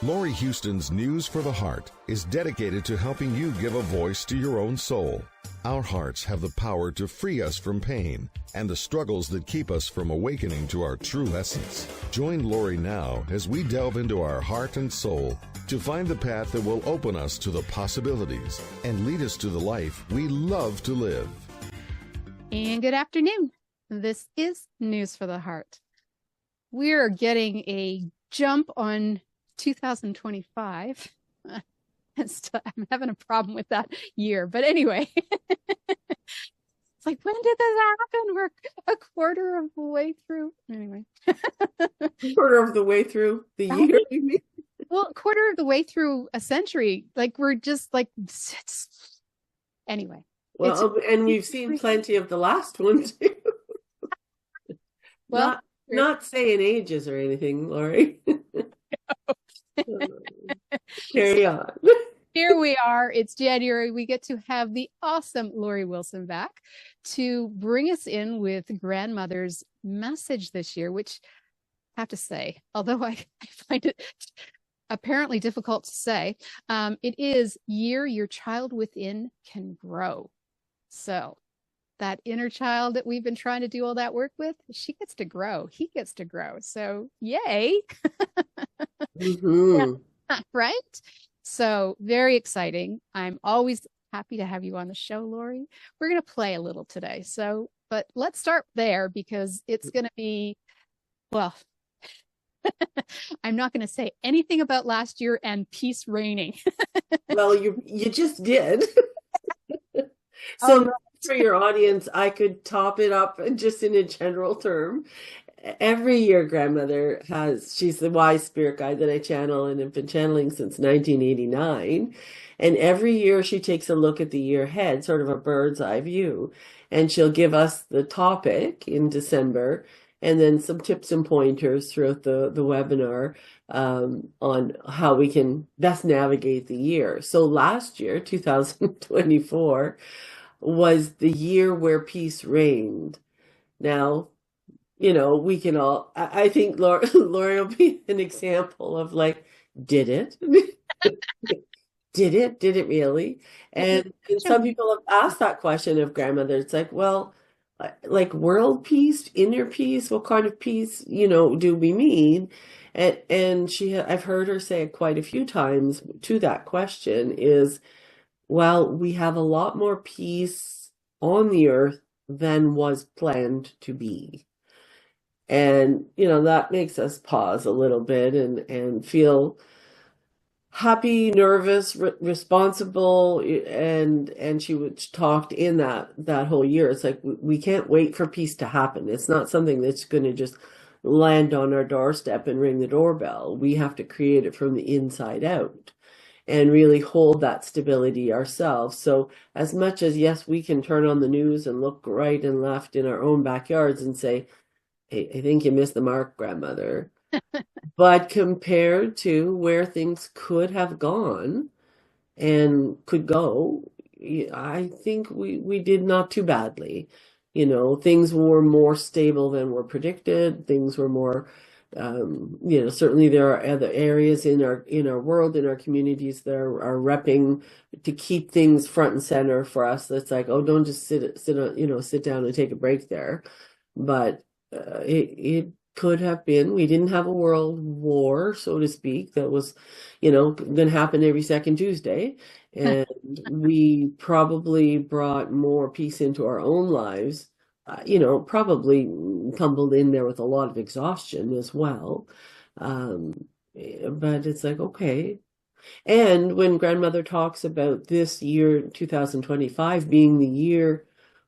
Lori Huston's News for the Heart is dedicated to helping you give a voice to your own soul. Our hearts have the power to free us from pain and the struggles that keep us from awakening to our true essence. Join Lori now as we delve into our heart and soul to find the path that will open us to the possibilities and lead us to the life we love to live. And good afternoon. This is News for the Heart. We're getting a jump on 2025. I'm having a problem with that year, but anyway, it's like, when did this happen? We're a quarter of the way through. Anyway, quarter of the way through the year. Well, a quarter of the way through a century. Like, we're just like, anyway. Well, and we've seen plenty of the last one too. Well, not saying ages or anything, Laurie. Carry on. Here we are. It's January. We get to have the awesome Laurie Wilson back to bring us in with grandmother's message this year, which I have to say, although I find it apparently difficult to say, it is Year Your Child Within Can Grow. So that inner child that we've been trying to do all that work with, she gets to grow. He gets to grow. So yay. Mm-hmm. Yeah, right? So very exciting. I'm always happy to have you on the show, Laurie. We're going to play a little today. But let's start there because it's going to be, well, I'm not going to say anything about last year and peace reigning. Well, you just did. So for your audience, I could top it up just in a general term. Every year, grandmother she's the wise spirit guide that I channel and have been channeling since 1989. And every year she takes a look at the year ahead, sort of a bird's eye view. And she'll give us the topic in December and then some tips and pointers throughout the webinar on how we can best navigate the year. So last year, 2024, was the year where peace reigned. Now, we can all, I think Lori will be an example of like, did it? Did it really? And some people have asked that question of grandmother. It's like, well, like world peace, inner peace, what kind of peace, do we mean? And I've heard her say it quite a few times to that question is, well, we have a lot more peace on the earth than was planned to be. And, that makes us pause a little bit and feel happy, nervous, responsible. And she talked in that whole year. It's like, we can't wait for peace to happen. It's not something that's going to just land on our doorstep and ring the doorbell. We have to create it from the inside out and really hold that stability ourselves. So as much as, yes, we can turn on the news and look right and left in our own backyards and say, hey, I think you missed the mark, grandmother. But compared to where things could have gone and could go, I think we did not too badly. Things were more stable than were predicted. Things were more, certainly there are other areas in our world, in our communities that are repping to keep things front and center for us. That's like, oh, don't just sit down and take a break there. But it could have been, we didn't have a world war, so to speak, that was, going to happen every second Tuesday. And we probably brought more peace into our own lives, probably tumbled in there with a lot of exhaustion as well. But it's like, okay. And when grandmother talks about this year, 2025, being the year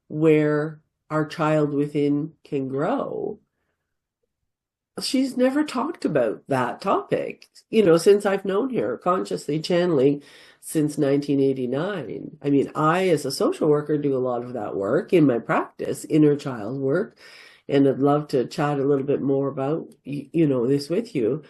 where our child within can grow, she's never talked about that topic, since I've known her, consciously channeling since 1989. I mean, I, as a social worker, do a lot of that work in my practice, inner child work, and I'd love to chat a little bit more about, this with you.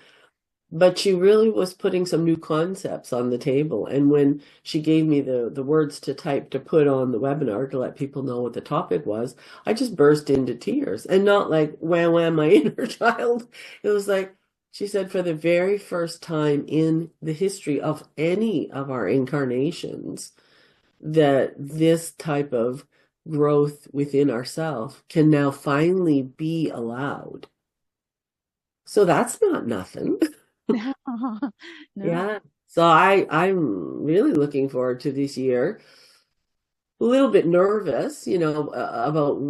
But she really was putting some new concepts on the table. And when she gave me the words to type to put on the webinar to let people know what the topic was, I just burst into tears. And not like, wham, wham, my inner child. It was like, She said for the very first time in the history of any of our incarnations, that this type of growth within ourselves can now finally be allowed. So that's not nothing. No. Yeah. So I'm really looking forward to this year. A little bit nervous, about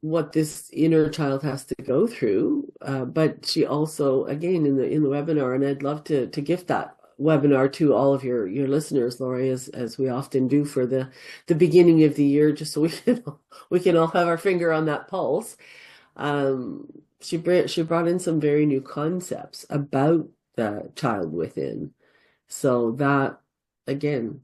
what this inner child has to go through. But she also, again, in the webinar, and I'd love to gift that webinar to all of your listeners, Laurie, as we often do for the beginning of the year, just so we can all have our finger on that pulse. She brought in some very new concepts about the child within. So that, again,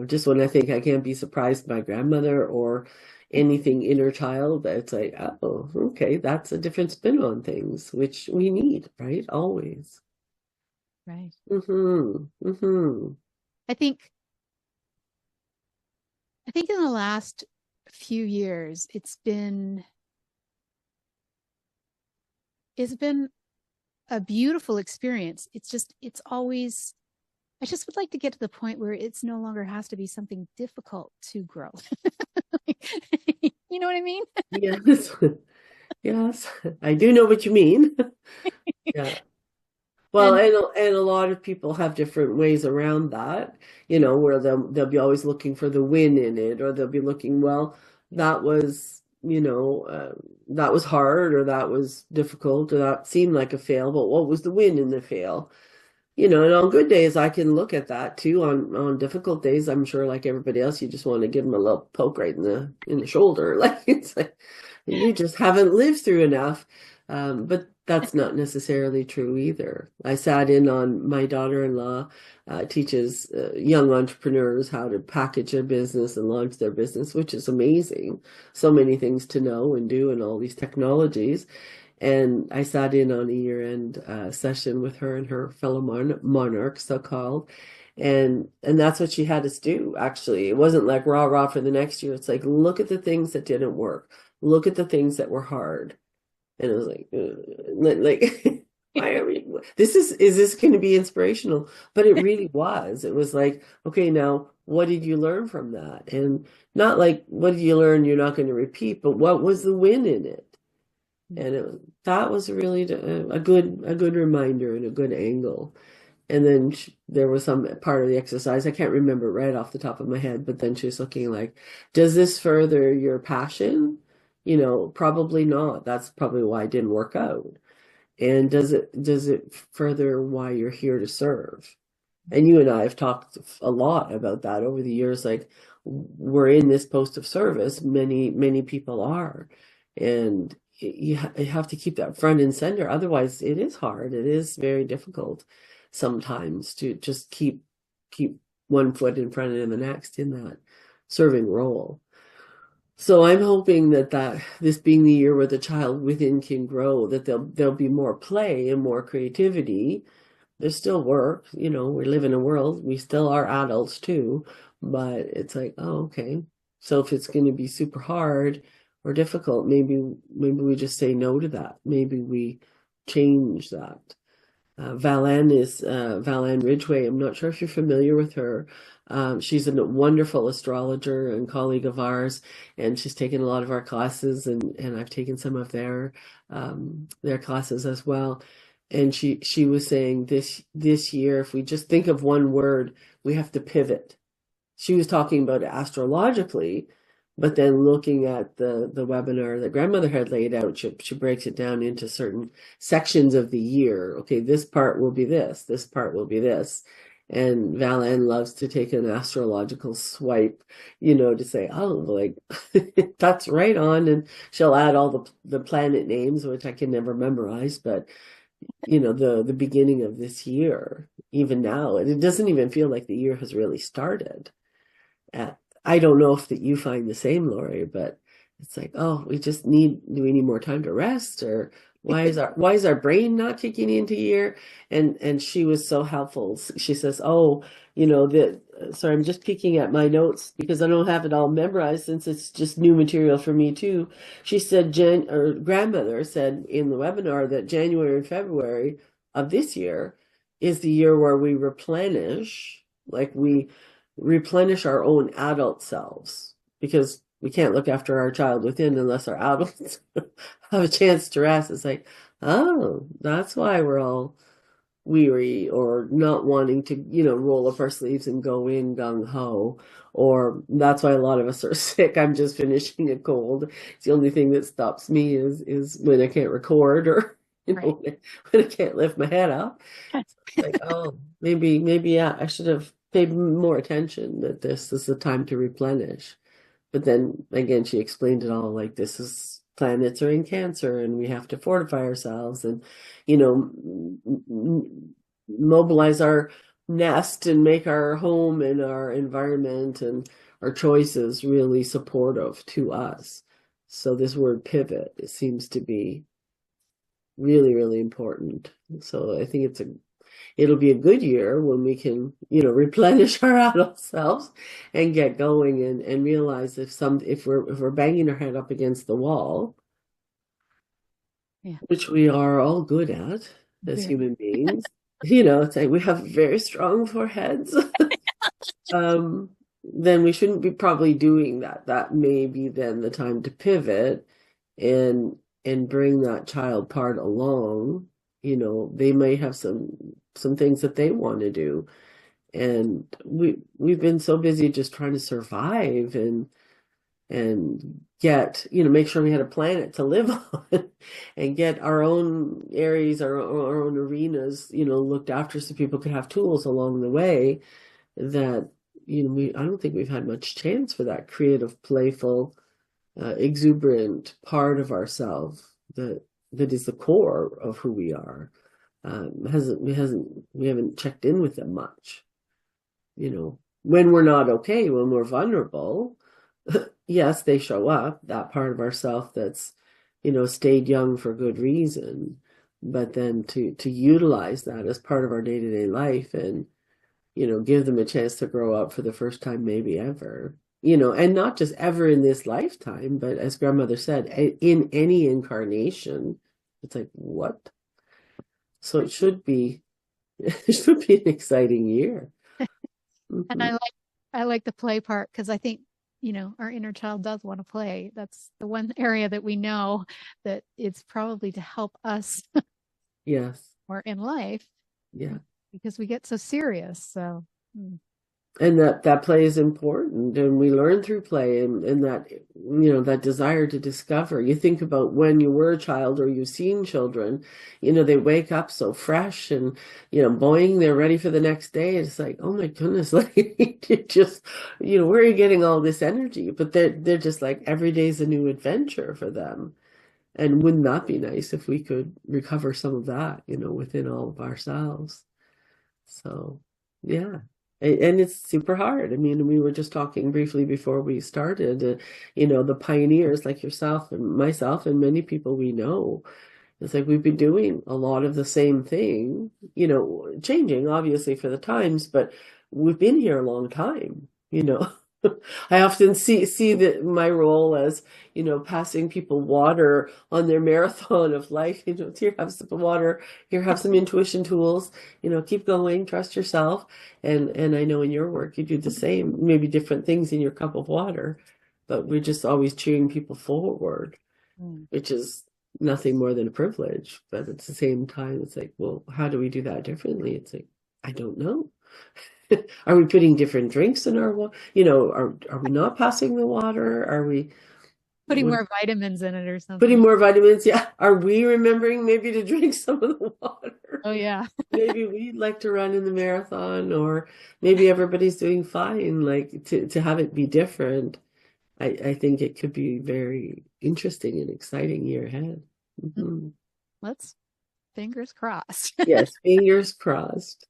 just when I think I can't be surprised by grandmother or anything inner child, it's like, oh, okay, that's a different spin on things, which we need, right? Always. Right. Mm-hmm. Mm-hmm. I think in the last few years, it's been a beautiful experience. It's always, I just would like to get to the point where it's no longer has to be something difficult to grow. You know what I mean? Yes. Yes. I do know what you mean. Yeah. Well, And and a lot of people have different ways around that, where they'll be always looking for the win in it, or they'll be looking, well, that was, that was hard, or that was difficult, or that seemed like a fail, but what was the win in the fail? And on good days, I can look at that too. On difficult days, I'm sure, like everybody else, you just want to give them a little poke right in the shoulder, like it's like you just haven't lived through enough. But that's not necessarily true either. I sat in on my daughter-in-law teaches young entrepreneurs how to package their business and launch their business, which is amazing. So many things to know and do, and all these technologies. And I sat in on a year-end session with her and her fellow monarchs, so-called. And that's what she had us do, actually. It wasn't like rah rah for the next year. It's like, look at the things that didn't work. Look at the things that were hard. And it was like why are we, is this going to be inspirational? But it really was. It was like, okay, now what did you learn from that? And not like, what did you learn you're not going to repeat, but what was the win in it? And that was really a good reminder and a good angle. And then there was some part of the exercise, I can't remember right off the top of my head, but then she was looking like, does this further your passion? Probably not. That's probably why it didn't work out. And does it further why you're here to serve? And you and I have talked a lot about that over the years. Like, we're in this post of service. Many people are. And you have to keep that front and center. Otherwise, it is hard. It is very difficult sometimes to just keep one foot in front of the next in that serving role. So I'm hoping that this being the year where the child within can grow, that there'll be more play and more creativity. There's still work, we live in a world, we still are adults too, but it's like, oh, okay. So if it's going to be super hard or difficult, maybe we just say no to that. Maybe we change that. Valan Ridgway. I'm not sure if you're familiar with her. She's a wonderful astrologer and colleague of ours, and she's taken a lot of our classes, and I've taken some of their classes as well. And she was saying this year, if we just think of one word, we have to pivot. She was talking about it astrologically, but then looking at the webinar that grandmother had laid out, she breaks it down into certain sections of the year. Okay, this part will be this part will be this. And Valan loves to take an astrological swipe, to say, oh, like, that's right on. And she'll add all the planet names, which I can never memorize, but the beginning of this year, even now, it doesn't even feel like the year has really started. I don't know if that you find the same, Laurie, but it's like, oh, do we need more time to rest, or why is our brain not kicking into gear? And she was so helpful. She says, "Oh, sorry, I'm just peeking at my notes because I don't have it all memorized since it's just new material for me too." She said, grandmother said in the webinar that January and February of this year is the year where we replenish, like we replenish our own adult selves, because we can't look after our child within unless our adults have a chance to rest. It's like, oh, that's why we're all weary or not wanting to, roll up our sleeves and go in gung ho. Or that's why a lot of us are sick. I'm just finishing a cold. It's the only thing that stops me is when I can't record, or Right. when I can't lift my head up. It's like, oh, maybe, yeah, I should have paid more attention that this is the time to replenish. But then again, she explained it all like this is planets are in Cancer and we have to fortify ourselves and, mobilize our nest and make our home and our environment and our choices really supportive to us. So this word pivot, it seems to be really, really important. So I think it'll be a good year when we can, replenish our adult selves and get going and realize if we're banging our head up against the wall, Yeah. which we are all good at as human beings, it's like we have very strong foreheads, then we shouldn't be probably doing that. That may be then the time to pivot and bring that child part along. They may have some things that they want to do, and we've been so busy just trying to survive and get, make sure we had a planet to live on and get our own areas, our own arenas, looked after so people could have tools along the way that, I don't think we've had much chance for that creative, playful, exuberant part of ourselves that is the core of who we are. We haven't checked in with them much. When we're not okay, when we're vulnerable, yes, they show up, that part of ourself that's, stayed young for good reason. But then to utilize that as part of our day-to-day life and, give them a chance to grow up for the first time, maybe ever, and not just ever in this lifetime, but as grandmother said, in any incarnation. It's like, what? So it should be an exciting year. And I like the play part because I think, our inner child does want to play. That's the one area that we know that it's probably to help us Yes. more in life. Yeah. Because we get so serious. So. And that play is important, and we learn through play and that, that desire to discover. You think about when you were a child or you've seen children, they wake up so fresh and, boing, they're ready for the next day. It's like, oh my goodness, like it just, where are you getting all this energy? But they're just like, every day's a new adventure for them. And wouldn't that be nice if we could recover some of that, within all of ourselves? So, yeah. And it's super hard. I mean, we were just talking briefly before we started, the pioneers like yourself and myself and many people we know. It's like we've been doing a lot of the same thing, changing obviously for the times, but we've been here a long time, I often see that my role as, passing people water on their marathon of life, here, have some water, here, have some intuition tools, keep going, trust yourself. And I know in your work, you do the same, maybe different things in your cup of water, but we're just always cheering people forward, which is nothing more than a privilege. But at the same time, it's like, well, how do we do that differently? It's like, I don't know. Are we putting different drinks in our water? Are we not passing the water? Are we putting more vitamins in it or something? Putting more vitamins, yeah. Are we remembering maybe to drink some of the water? Oh, yeah. Maybe we'd like to run in the marathon, or maybe everybody's doing fine. Like to have it be different, I think it could be very interesting and exciting year ahead. Mm-hmm. Let's fingers crossed. Yes, fingers crossed.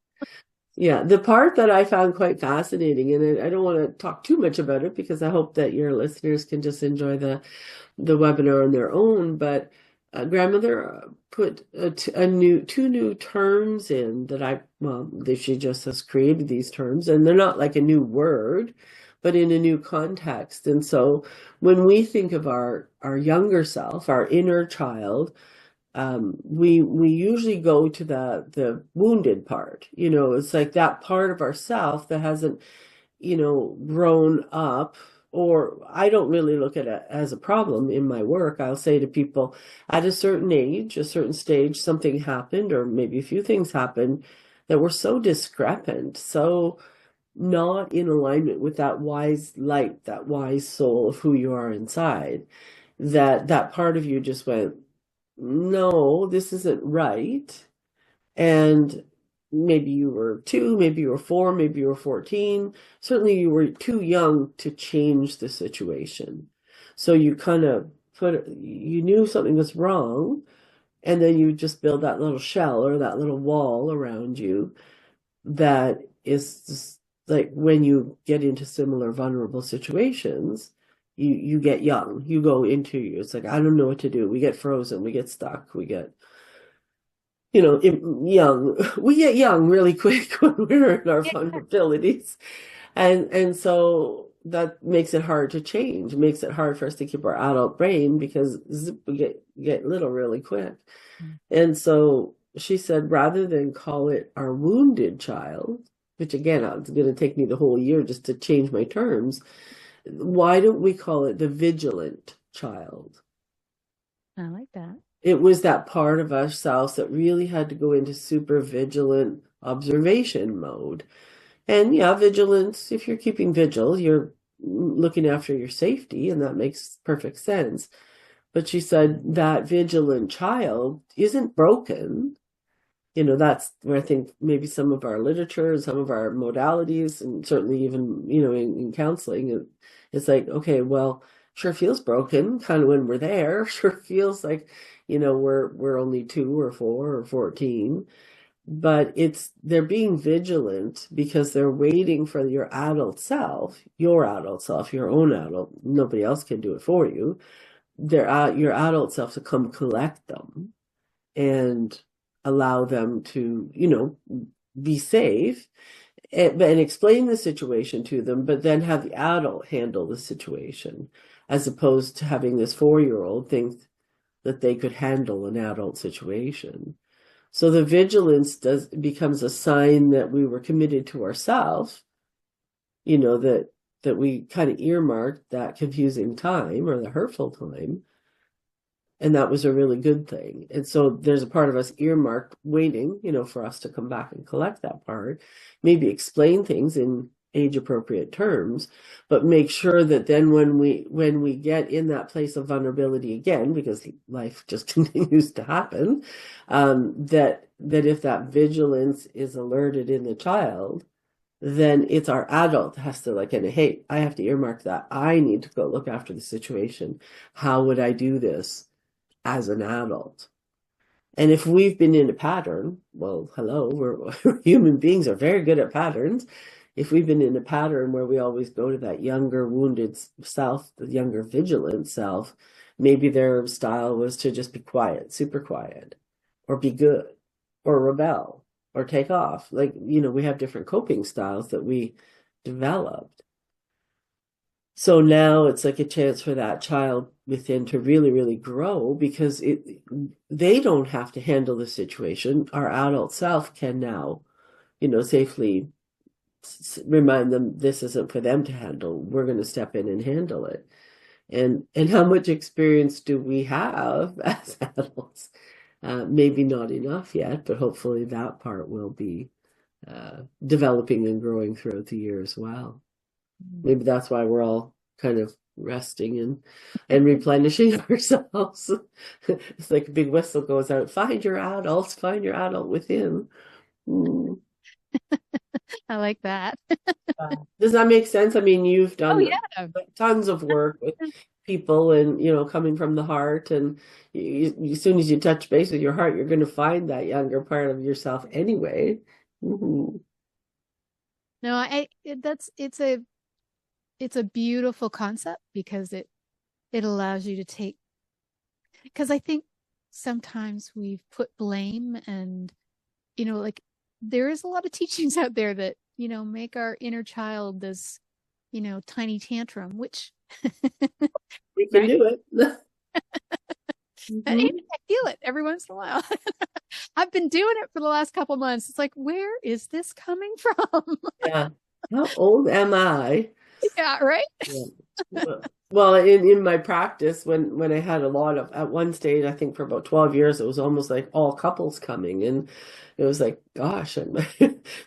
Yeah, the part that I found quite fascinating, and I don't want to talk too much about it because I hope that your listeners can just enjoy the webinar on their own, but grandmother put two new terms in that she just has created these terms, and they're not like a new word, but in a new context. And so when we think of our younger self, our inner child, we usually go to the wounded part. It's like that part of ourself that hasn't grown up, or I don't really look at it as a problem in my work. I'll say to people at a certain age, a certain stage, something happened, or maybe a few things happened that were so discrepant, so not in alignment with that wise light, that wise soul of who you are inside, that part of you just went, no, this isn't right. And maybe you were 2, maybe you were 4, maybe you were 14. Certainly you were too young to change the situation. So you kind of you knew something was wrong, and then you just build that little shell or that little wall around you that is just like when you get into similar vulnerable situations, you get young, you go into you. It's like, I don't know what to do. We get frozen, we get stuck, we get young. We get young really quick when we're in our vulnerabilities. And so that makes it hard to change, makes it hard for us to keep our adult brain, because we get little really quick. And so she said, rather than call it our wounded child, which again, it's going to take me the whole year just to change my terms, why don't we call it the vigilant child? I like that. It was that part of ourselves that really had to go into super vigilant observation mode. And yeah, vigilance, if you're keeping vigil, you're looking after your safety, and that makes perfect sense. But she said that vigilant child isn't broken. That's where I think maybe some of our literature and some of our modalities, and certainly even, in counseling, it's like, okay, well, sure feels broken kind of when we're there. Sure feels like, we're only 2 or 4 or 14, but they're being vigilant because they're waiting for your adult self, your own adult. Nobody else can do it for you. Your adult self to come collect them and allow them to, be safe, and explain the situation to them, but then have the adult handle the situation, as opposed to having this 4-year-old think that they could handle an adult situation. So the vigilance becomes a sign that we were committed to ourselves, that we kind of earmarked that confusing time or the hurtful time. And that was a really good thing. And so there's a part of us earmarked waiting, for us to come back and collect that part, maybe explain things in age appropriate terms, but make sure that then when we get in that place of vulnerability again, because life just continues to happen, that if that vigilance is alerted in the child, then it's our adult that has to hey, I have to earmark that. I need to go look after the situation. How would I do this as an adult? And if we've been in a pattern, well, hello, we're human beings are very good at patterns. If we've been in a pattern where we always go to that younger wounded self, the younger vigilant self, maybe their style was to just be quiet, super quiet, or be good, or rebel, or take off. We have different coping styles that we developed. So now it's like a chance for that child within to really, really grow, because they don't have to handle the situation. Our adult self can now, safely remind them this isn't for them to handle. We're going to step in and handle it. And how much experience do we have as adults? Maybe not enough yet, but hopefully that part will be developing and growing throughout the year as well. Maybe that's why we're all kind of resting and replenishing ourselves. It's like a big whistle goes out. Find your adult within. I like that. Does that make sense? I mean, you've done tons of work with people, and coming from the heart, and as soon as you touch base with your heart, you're going to find that younger part of yourself anyway. Mm-hmm. No, it's a beautiful concept, because it allows you to take, because I think sometimes we've put blame and, like there is a lot of teachings out there that, make our inner child this, tiny tantrum, which We can right? do it. And Mhm. I feel it every once in a while. I've been doing it for the last couple months. It's like, where is this coming from? Yeah. How old am I? Yeah, right? Yeah. Well, in my practice, when I had a lot of, at one stage, I think for about 12 years, it was almost like all couples coming, and it was like, gosh,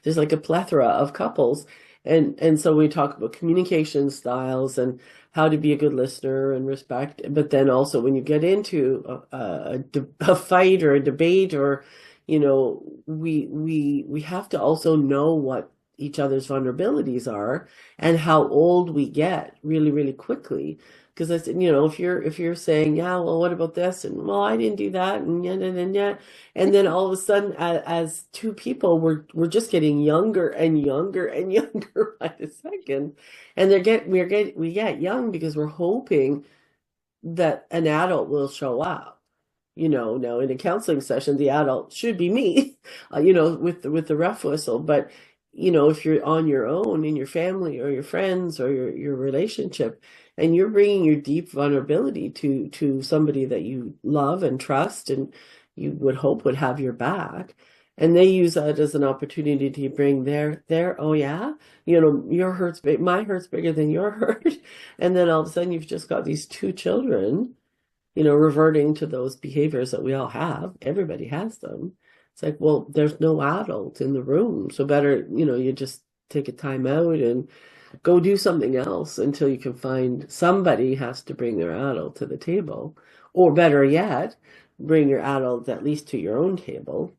there's like a plethora of couples, and so we talk about communication styles and how to be a good listener and respect, but then also when you get into a fight or a debate, or we have to also know what each other's vulnerabilities are and how old we get really, really quickly. Because I said, if you're saying, yeah, well, what about this? And well, I didn't do that, and yeah, and yeah, and then all of a sudden, as two people, we're just getting younger and younger and younger by the second, and we get young because we're hoping that an adult will show up. Now in a counseling session, the adult should be me, with the rough whistle. But, if you're on your own in your family or your friends or your relationship, and you're bringing your deep vulnerability to somebody that you love and trust and you would hope would have your back, and they use that as an opportunity to bring oh yeah, your hurt's big, my hurt's bigger than your hurt. And then all of a sudden you've just got these two children, reverting to those behaviors that we all have. Everybody has them. It's like, well, there's no adult in the room. So better, you just take a time out and go do something else until you can find somebody has to bring their adult to the table. Or better yet, bring your adult at least to your own table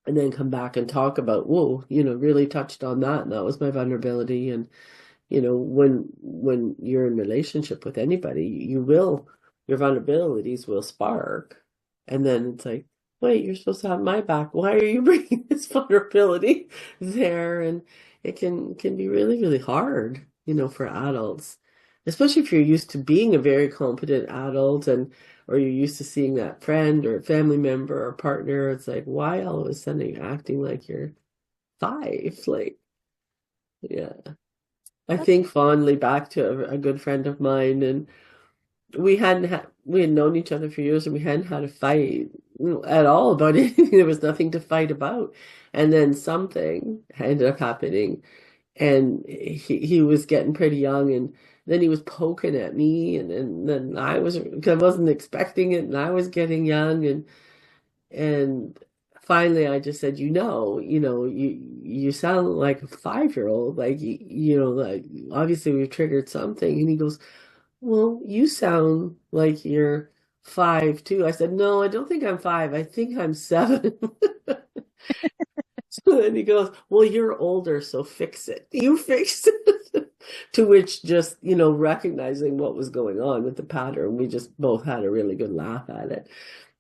and then come back and talk about, whoa, really touched on that. And that was my vulnerability. And when you're in relationship with anybody, your vulnerabilities will spark. And then it's like, wait, you're supposed to have my back. Why are you bringing this vulnerability there? And it can be really, really hard, for adults, especially if you're used to being a very competent adult, or you're used to seeing that friend or family member or partner. It's like, why all of a sudden are you acting like you're five? Like, yeah. I That's think fondly back to a good friend of mine, and we had known each other for years, and we hadn't had a fight at all about anything. There was nothing to fight about, and then something ended up happening, and he was getting pretty young, and then he was poking at me, and then because I wasn't expecting it, and I was getting young, and finally, I just said, you sound like a 5-year-old, like like obviously we've triggered something. And he goes, well, you sound like you're 5 too. I said, no, I don't think I'm 5. I think I'm 7. So then he goes, well, you're older, so fix it. You fix it. To which, just, recognizing what was going on with the pattern, we just both had a really good laugh at it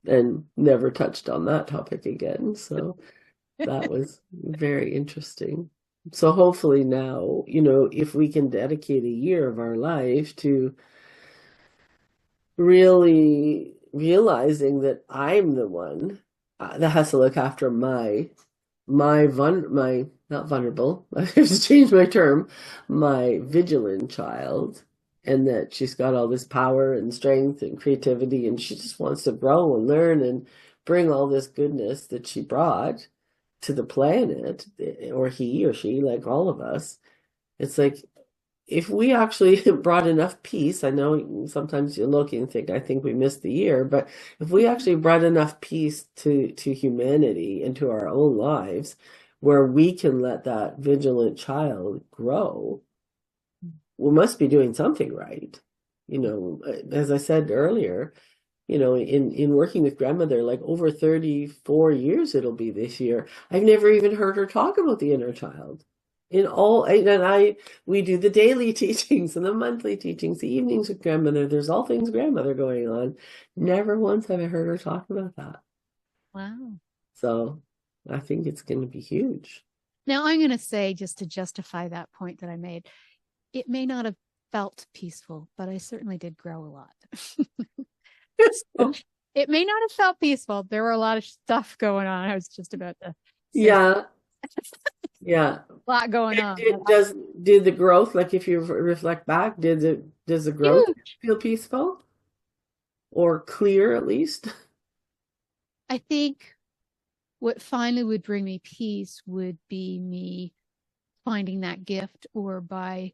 and never touched on that topic again. So that was very interesting. So hopefully now, if we can dedicate a year of our life to really realizing that I'm the one that has to look after my not vulnerable, I have to change my term, my vigilant child, and that she's got all this power and strength and creativity, and she just wants to grow and learn and bring all this goodness that she brought to the planet, or he or she, like all of us. It's like, if we actually brought enough peace, I know sometimes you look and think, I think we missed the year, but if we actually brought enough peace to humanity and to our own lives, where we can let that vigilant child grow, we must be doing something right. As I said earlier, in working with grandmother, like over 34 years it'll be this year, I've never even heard her talk about the inner child. We do the daily teachings and the monthly teachings, the evenings with grandmother. There's all things grandmother going on. Never once have I heard her talk about that. wow. So I think it's going to be huge. Now I'm going to say, just to justify that point that I made, it may not have felt peaceful, but I certainly did grow a lot. So it may not have felt peaceful. There were a lot of stuff going on. I was just about to say Yeah. Yeah. a lot going on. Did the growth, like if you reflect back, does the growth Huge. feel peaceful or clear at least? I think what finally would bring me peace would be me finding that gift, or by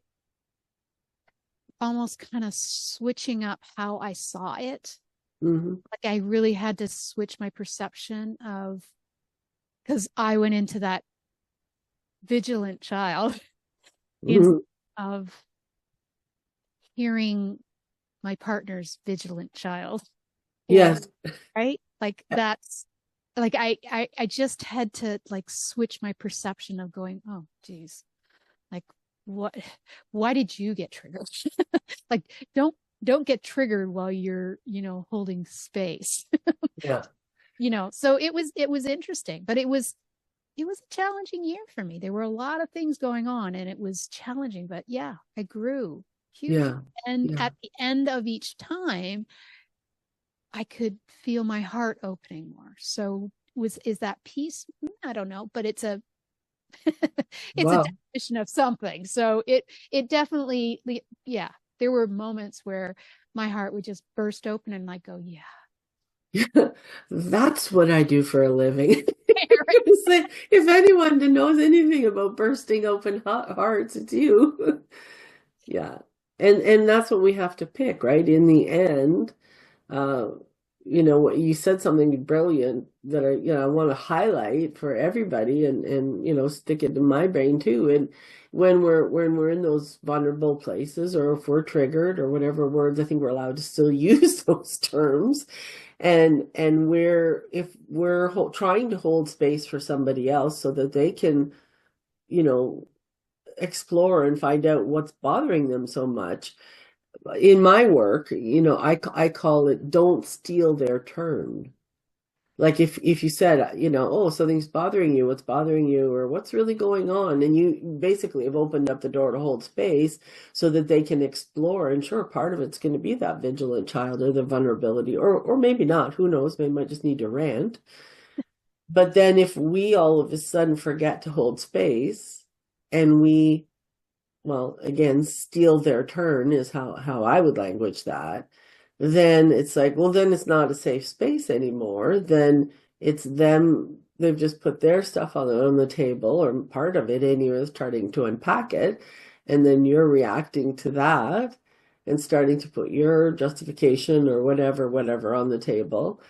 almost kind of switching up how I saw it. Mm-hmm. Like I really had to switch my perception of, because I went into that vigilant child instead Mm-hmm. of hearing my partner's vigilant child. Or, Yes. right? Like that's like I just had to like switch my perception of going, oh geez, like what, why did you get triggered? Like don't get triggered while you're, holding space. Yeah. So it was interesting, but it was a challenging year for me. There were a lot of things going on and it was challenging, but yeah, I grew huge. Yeah. And Yeah. at the end of each time, I could feel my heart opening more. So is that peace? I don't know, but it's a it's a Wow. definition of something. So it definitely, yeah, there were moments where my heart would just burst open and like go, yeah. That's what I do for a living. If anyone knows anything about bursting open hearts, it's you. Yeah. And that's what we have to pick, right? In the end, uh, what you said something brilliant that I want to highlight for everybody and stick it in my brain too. And when we're in those vulnerable places, or if we're triggered or whatever words, I think we're allowed to still use those terms. And if we're trying to hold space for somebody else so that they can, explore and find out what's bothering them so much. In my work, I call it don't steal their turn. Like if you said, oh, something's bothering you, what's bothering you, or what's really going on, and you basically have opened up the door to hold space so that they can explore. And sure, part of it's going to be that vigilant child or the vulnerability, or maybe not, who knows, they might just need to rant. But then if we all of a sudden forget to hold space and we, well, again, steal their turn is how I would language that, then it's like, well, then it's not a safe space anymore. Then it's them, they've just put their stuff on the table, or part of it anyway, starting to unpack it. And then you're reacting to that and starting to put your justification or whatever on the table.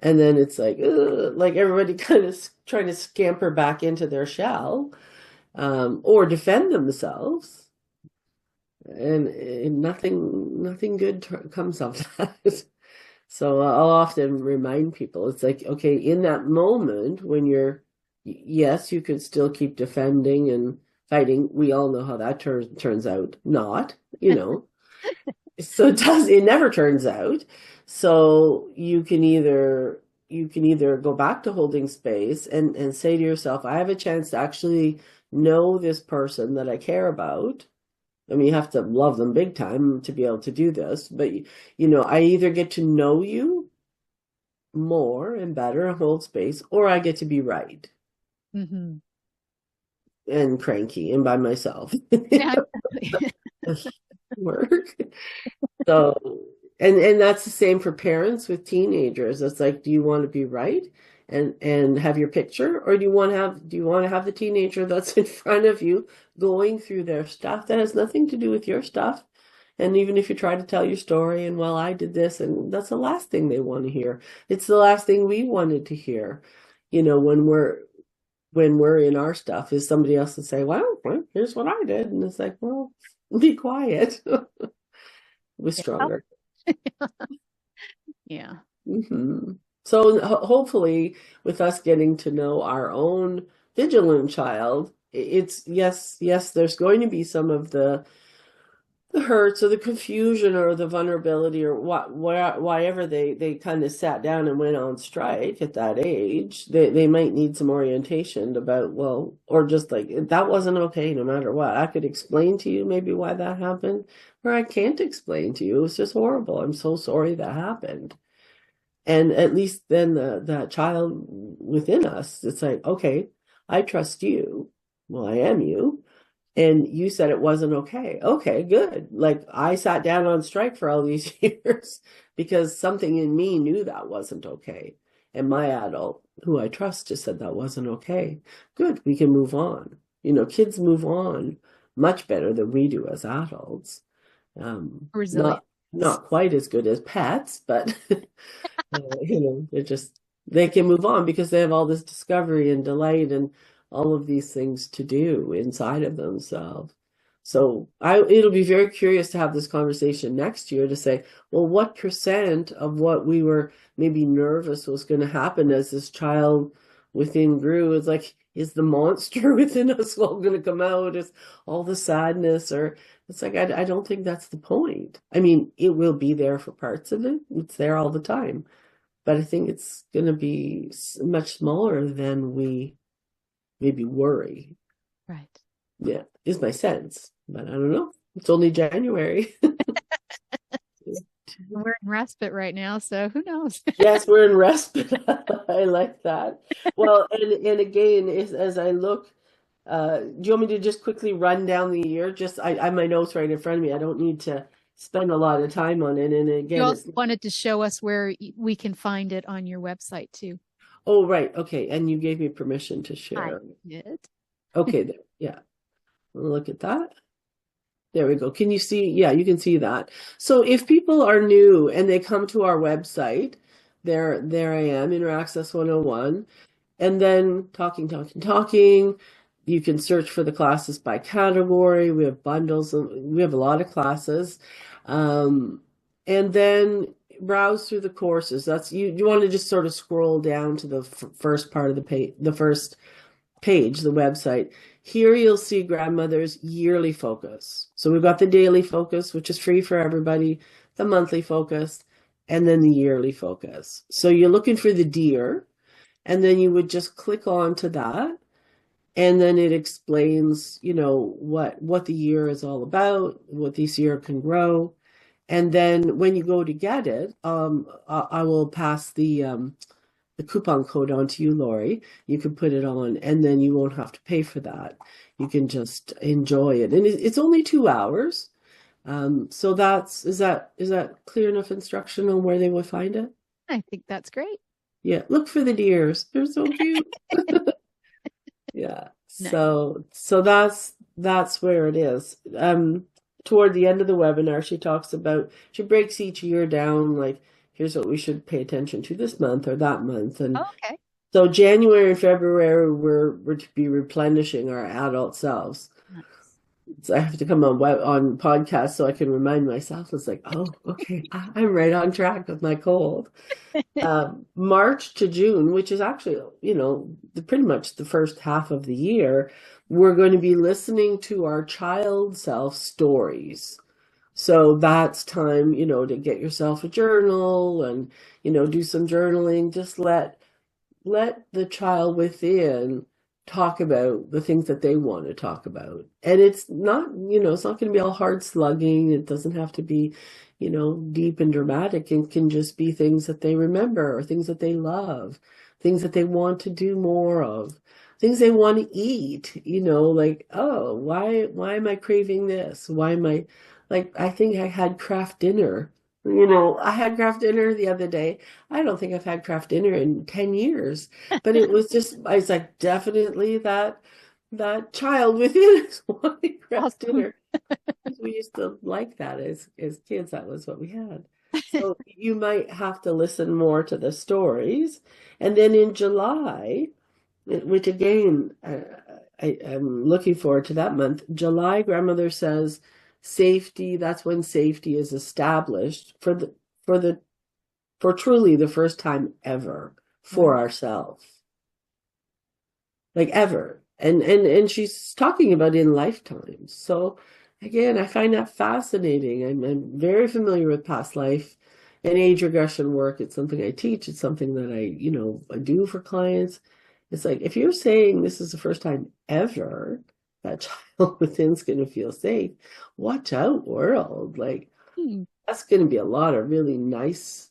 And then it's like, ugh, like everybody kind of trying to scamper back into their shell, or defend themselves. And nothing good comes of that. So I'll often remind people, it's like, okay, in that moment when yes, you could still keep defending and fighting. We all know how that turns out. Not, so it never turns out. So you can either go back to holding space and say to yourself, I have a chance to actually know this person that I care about. I mean, you have to love them big time to be able to do this, but I either get to know you more and better and hold space, or I get to be right. Mm-hmm. And cranky and by myself. Yeah. Work. So, and that's the same for parents with teenagers. It's like, do you want to be right and have your picture, or do you want to have the teenager that's in front of you going through their stuff that has nothing to do with your stuff? And even if you try to tell your story and, well, I did this, and that's the last thing they want to hear. It's the last thing we wanted to hear, when we're in our stuff, is somebody else to say, well, here's what I did. And it's like, well, be quiet. We're stronger. Yeah. Mm-hmm. So hopefully with us getting to know our own vigilant child, it's yes, there's going to be some of the hurts or the confusion or the vulnerability or why ever they kind of sat down and went on strike at that age. They might need some orientation about, well, or just like, that wasn't okay no matter what. I could explain to you maybe why that happened, or I can't explain to you. It was just horrible. I'm so sorry that happened. And at least then that child within us, it's like, okay, I trust you. Well, I am you. And you said it wasn't okay. Okay, good. Like I sat down on strike for all these years because something in me knew that wasn't okay. And my adult, who I trust, just said that wasn't okay. Good, we can move on. Kids move on much better than we do as adults. Resilient. Not quite as good as pets, but they can move on because they have all this discovery and delight and all of these things to do inside of themselves. So it'll be very curious to have this conversation next year to say, well, what percent of what we were maybe nervous was going to happen as this child within grew? It's like, is the monster within us all going to come out? Is all the sadness? Or it's like, I don't think that's the point. I mean, it will be there for parts of it. It's there all the time. But I think it's going to be much smaller than we maybe worry. Right. Yeah, is my sense. But I don't know. It's only January. We're in respite right now, so who knows? Yes, we're in respite. I like that. Well, and again, as I look, do you want me to just quickly run down the year? I have my notes right in front of me. I don't need to spend a lot of time on it. And again, you also wanted to show us where we can find it on your website too. Oh, right. Okay. And you gave me permission to share. I did. Okay. There. Yeah. Look at that. There we go. Can you see? Yeah, you can see that. So if people are new and they come to our website, there I am, Inner Access 101, and then talking. You can search for the classes by category. We have bundles. We have a lot of classes. And then browse through the courses. That's you want to just sort of scroll down to the first part of the page, the website. Here you'll see Grandmother's yearly focus. So we've got the daily focus, which is free for everybody, the monthly focus, and then the yearly focus. So you're looking for the deer, and then you would just click on to that, and then it explains, what the year is all about, what this year can grow. And then when you go to get it, I will pass the coupon code on to you, Laurie. You can put it on, and then you won't have to pay for that. You can just enjoy it, and it's only 2 hours. So is that clear enough instruction on where they will find it? I think that's great. Yeah, look for the deers. They're so cute. Yeah. Nice. So that's where it is. Toward the end of the webinar, she breaks each year down, like, here's what we should pay attention to this month or that month. And okay. So January and February, we're to be replenishing our adult selves. Nice. So I have to come on podcast so I can remind myself. It's like, oh, okay, I'm right on track with my cold. March to June, which is actually, pretty much the first half of the year, we're going to be listening to our child self stories. So that's time, to get yourself a journal and, do some journaling. Just let the child within talk about the things that they want to talk about. And it's not going to be all hard slugging. It doesn't have to be, deep and dramatic. It can just be things that they remember or things that they love, things that they want to do more of, things they want to eat, like, oh, why am I craving this? Why am I, like, I think I had Kraft dinner. I had Kraft dinner the other day. I don't think I've had Kraft dinner in 10 years, but I was like, definitely that child within us wanting Kraft dinner. We used to like that as kids. That was what we had. So you might have to listen more to the stories. And then in July, which again, I'm looking forward to that month. July, Grandmother says, safety, that's when safety is established for truly the first time ever for ourselves. Like ever. And she's talking about in lifetimes. So again, I find that fascinating. I'm very familiar with past life and age regression work. It's something I teach. It's something that I do for clients. It's like, if you're saying this is the first time ever that child within's going to feel safe, watch out, world. Like, that's going to be a lot of really nice,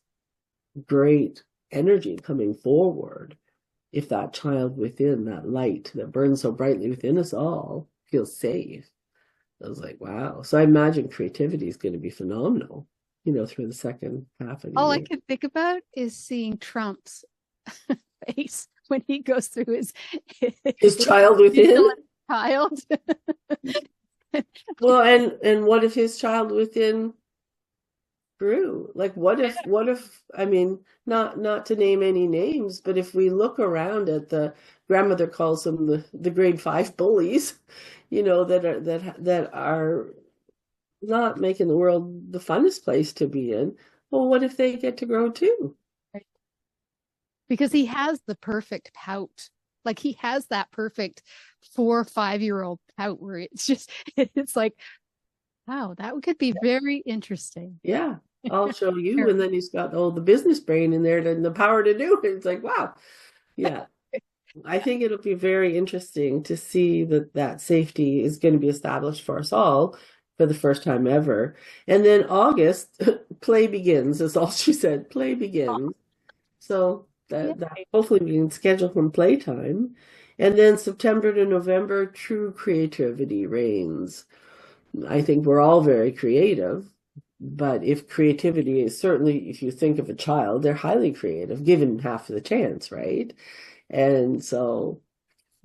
great energy coming forward, if that child within, that light that burns so brightly within us all, feels safe. I was like, wow. So I imagine creativity is going to be phenomenal, through the second half of the All I year. can think about is seeing Trump's face when he goes through His child within. Child. Well, and what if his child within grew? Like, what if, I mean, not to name any names, but if we look around at the grandmother calls them the grade 5 bullies, that are not making the world the funnest place to be in. Well, what if they get to grow too? Right. Because he has the perfect pout. Like he has that perfect 4 or 5-year-old pout where it's like, wow, that could be very interesting. Yeah, I'll show you. And then he's got the business brain in there and the power to do it. It's like, wow. Yeah. I think it'll be very interesting to see that safety is going to be established for us all for the first time ever. And then August, play begins, is all she said. Play begins. So that hopefully we can schedule some playtime. And then September to November, true creativity reigns. I think we're all very creative, but if creativity is certainly, if you think of a child, they're highly creative, given half the chance, right? And so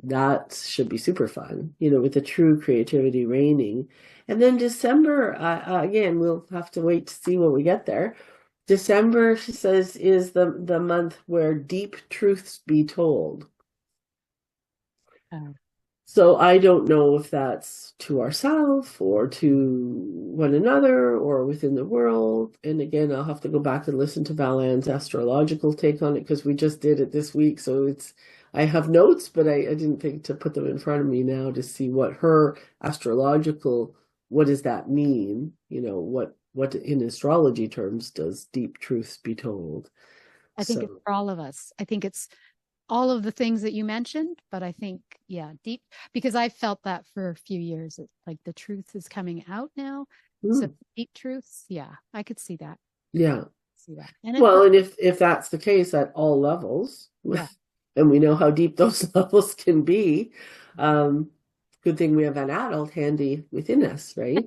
that should be super fun, with the true creativity reigning. And then December, again, we'll have to wait to see when we get there. December, she says, is the month where deep truths be told. Oh. So I don't know if that's to ourselves or to one another or within the world. And again, I'll have to go back and listen to Val-Ann's astrological take on it because we just did it this week. So I have notes, but I didn't think to put them in front of me now to see what her astrological, what does that mean? What in astrology terms does deep truths be told? I think it's for all of us. I think it's all of the things that you mentioned, but I think, deep, because I felt that for a few years. It's like the truth is coming out now. So deep truths, I could see that. Yeah. See that. And if that's the case at all levels, and we know how deep those levels can be, good thing we have an adult handy within us, right?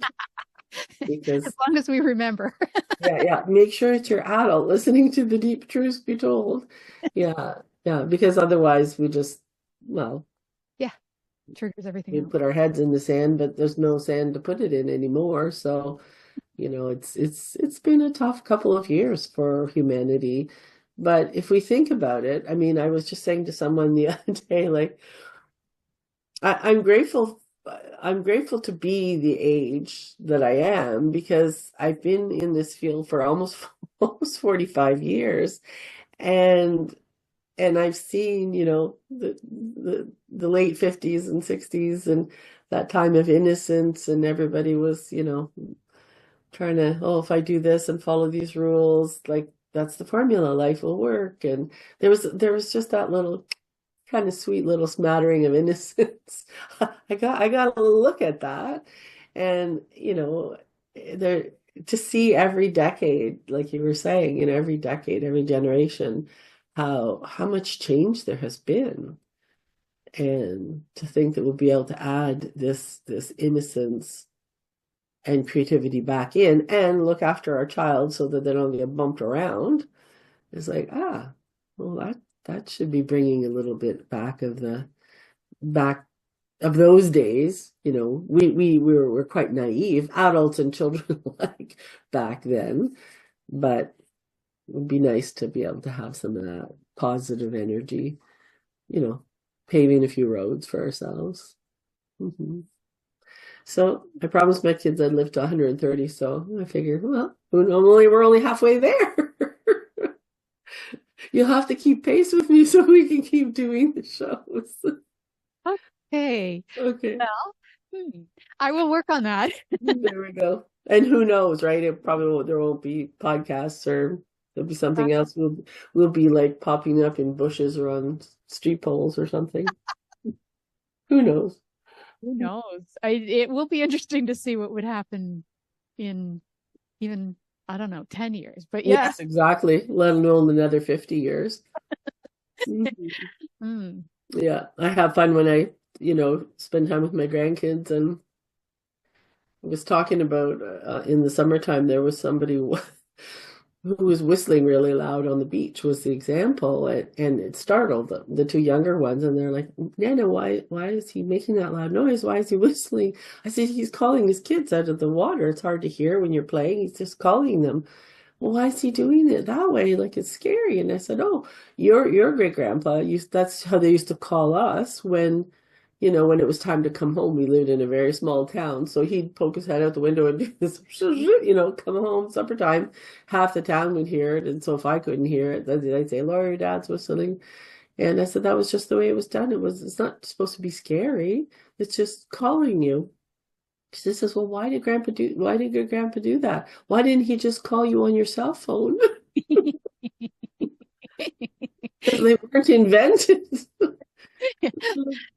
Because as long as we remember. make sure it's your adult listening to the deep truths be told. Because otherwise we just, triggers everything we else. put our heads in the sand, but there's no sand to put it in anymore. So, it's been a tough couple of years for humanity. But if we think about it, I mean, I was just saying to someone the other day, like, I'm grateful to be the age that I am because I've been in this field for almost 45 years. And I've seen, the late 50s and 60s and that time of innocence, and everybody was, trying to, if I do this and follow these rules, like that's the formula, life will work. And there was just that little kind of sweet little smattering of innocence. I got a look at that, and there, to see every decade, like you were saying, every decade, every generation, how much change there has been, and to think that we'll be able to add this innocence and creativity back in and look after our child so that they don't get bumped around. It's like, well, that should be bringing a little bit back of those days. We were quite naive, adults and children alike, back then, but it would be nice to be able to have some of that positive energy, paving a few roads for ourselves. So I promised my kids I'd live to 130. So I figured, well, we're only halfway there. You'll have to keep pace with me so we can keep doing the shows. Okay. Well, I will work on that. There we go. And who knows, right? There won't be podcasts, or there'll be something else. We'll be like popping up in bushes or on street poles or something. Who knows? Who knows? It will be interesting to see what would happen in even I don't know, 10 years, but yeah. Yes, exactly. Let alone another 50 years. Mhm. Mm. Yeah, I have fun when I, spend time with my grandkids. And I was talking about in the summertime, there was somebody who was whistling really loud on the beach, was the example, and it startled the two younger ones, and they're like, Nana, why is he making that loud noise? Why is he whistling? I said, he's calling his kids out of the water. It's hard to hear when you're playing. He's just calling them. Well, why is he doing it that way? Like, it's scary. And I said, oh, your great grandpa used, that's how they used to call us when it was time to come home. We lived in a very small town. So he'd poke his head out the window and do this, come home, supper time. Half the town would hear it. And so if I couldn't hear it, then they'd say, Laurie, your dad's whistling. And I said, that was just the way it was done. It's not supposed to be scary. It's just calling you. She says, well, why did your grandpa do that? Why didn't he just call you on your cell phone? Because they weren't invented.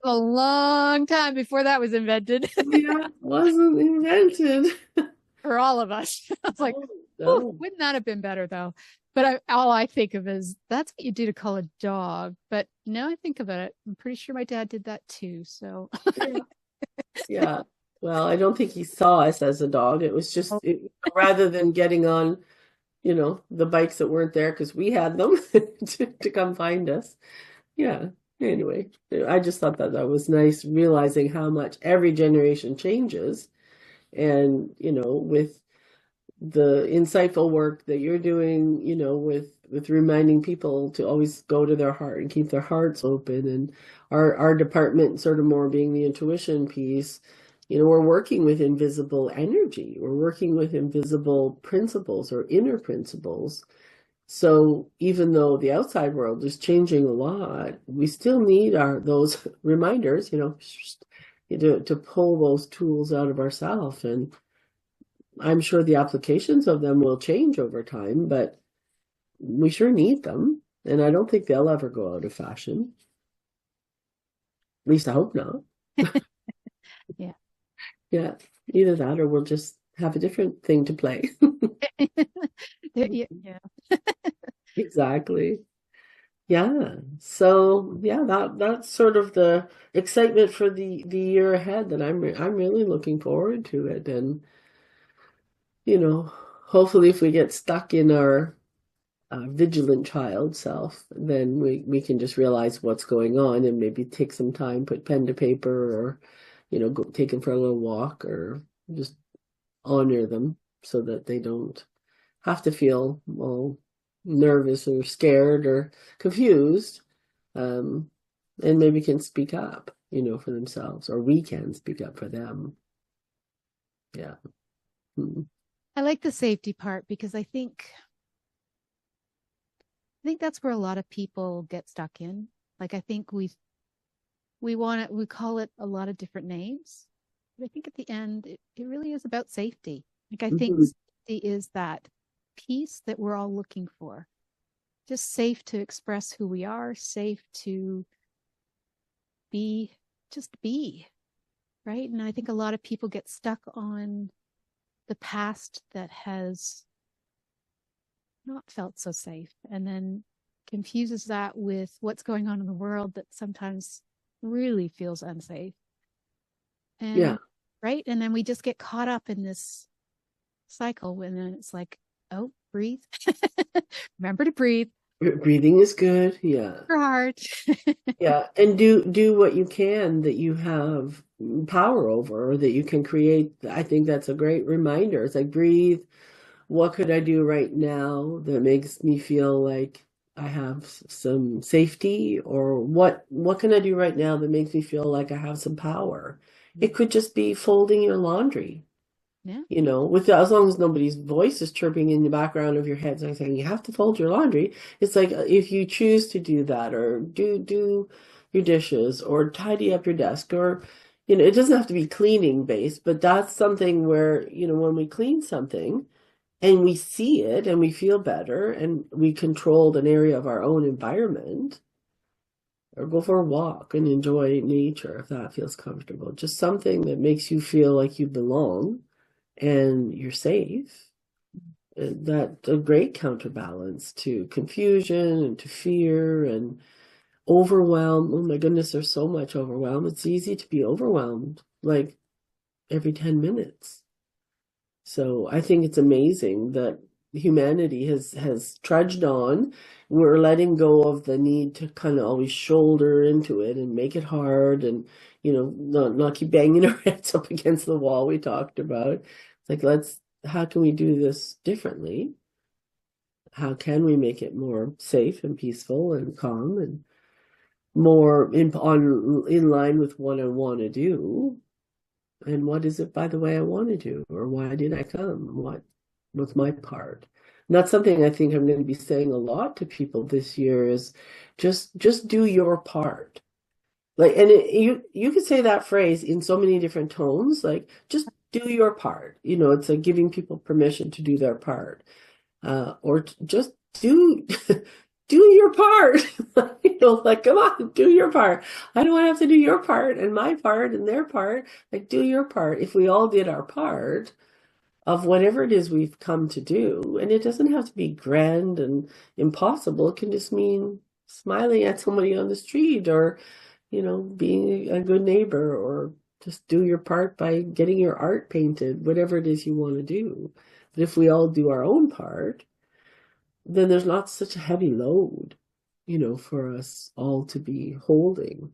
A long time before that was invented. Yeah, it wasn't invented. For all of us. I was like, No. wouldn't that have been better though? But all I think of is that's what you do to call a dog. But now I think about it, I'm pretty sure my dad did that too. So Yeah. Yeah. Well, I don't think he saw us as a dog. It was just rather than getting on, the bikes that weren't there because we had them to come find us. Yeah. Anyway, I just thought that was nice, realizing how much every generation changes. And, with the insightful work that you're doing, with reminding people to always go to their heart and keep their hearts open, and our department sort of more being the intuition piece, we're working with invisible energy. We're working with invisible principles or inner principles. So even though the outside world is changing a lot, we still need those reminders, to pull those tools out of ourselves. And I'm sure the applications of them will change over time, but we sure need them. And I don't think they'll ever go out of fashion. At least I hope not. yeah. Yeah, either that or we'll just have a different thing to play. Yeah. Exactly. Yeah. So yeah, that's sort of the excitement for the year ahead, that I'm really looking forward to it. And hopefully if we get stuck in our vigilant child self, then we can just realize what's going on and maybe take some time, put pen to paper, or go take them for a little walk, or just honor them so that they don't have to feel all nervous or scared or confused, and maybe can speak up, for themselves, or we can speak up for them. Yeah. I like the safety part because I think that's where a lot of people get stuck in. Like, I think we call it a lot of different names, but I think at the end, it really is about safety. Like, I think safety is that peace that we're all looking for. Just safe to express who we are, safe to be, right? And I think a lot of people get stuck on the past that has not felt so safe, and then confuses that with what's going on in the world that sometimes really feels unsafe. And Yeah. right. And then we just get caught up in this cycle, and then it's like, oh, breathe. Remember to breathe. Breathing is good. Yeah. Your heart. Yeah. And do what you can that you have power over, or that you can create. I think that's a great reminder. It's like, breathe. What could I do right now that makes me feel like I have some safety? Or what can I do right now that makes me feel like I have some power? It could just be folding your laundry. Yeah. As long as nobody's voice is chirping in the background of your head saying you have to fold your laundry. It's like, if you choose to do that, or do your dishes, or tidy up your desk, or it doesn't have to be cleaning based, but that's something where, when we clean something and we see it and we feel better and we controlled an area of our own environment, or go for a walk and enjoy nature if that feels comfortable. Just something that makes you feel like you belong and you're safe. that's a great counterbalance to confusion and to fear and overwhelm. Oh my goodness, there's so much overwhelm. It's easy to be overwhelmed like every 10 minutes. So I think it's amazing that humanity has trudged on. We're letting go of the need to kind of always shoulder into it and make it hard and, not keep banging our heads up against the wall we talked about. It's like, how can we do this differently? How can we make it more safe and peaceful and calm and more in line with what I want to do? And what is it, by the way, I want to do? Or why did I come? What's my part? And that's something I think I'm going to be saying a lot to people this year is just do your part. Like, and you could say that phrase in so many different tones, like just do your part. It's like giving people permission to do their part. Or just do your part. Like, come on, do your part. I don't want to have to do your part and my part and their part. Like, do your part. If we all did our part of whatever it is we've come to do, and it doesn't have to be grand and impossible. It can just mean smiling at somebody on the street or, being a good neighbor, or just do your part by getting your art painted, whatever it is you want to do. But if we all do our own part, then there's not such a heavy load, for us all to be holding.